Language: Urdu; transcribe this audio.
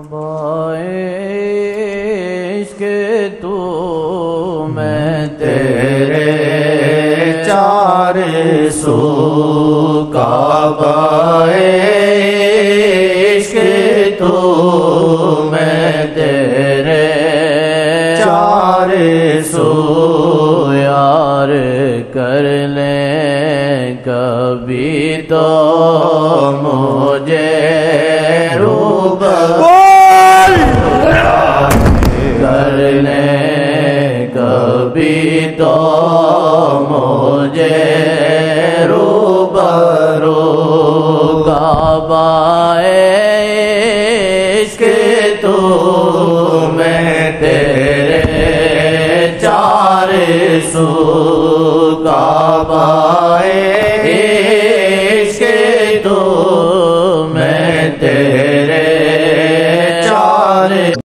عشق تو میں تیرے چار سو کعبہ عشق تو میں تیرے چار سو یار کر لیں کبھی تو مجھے روبرو کر لیں کبھی تو مجھے روبرو کعبہ عشق تو میں تیرے چار سو کعبہ عشق تو میں تیرے چار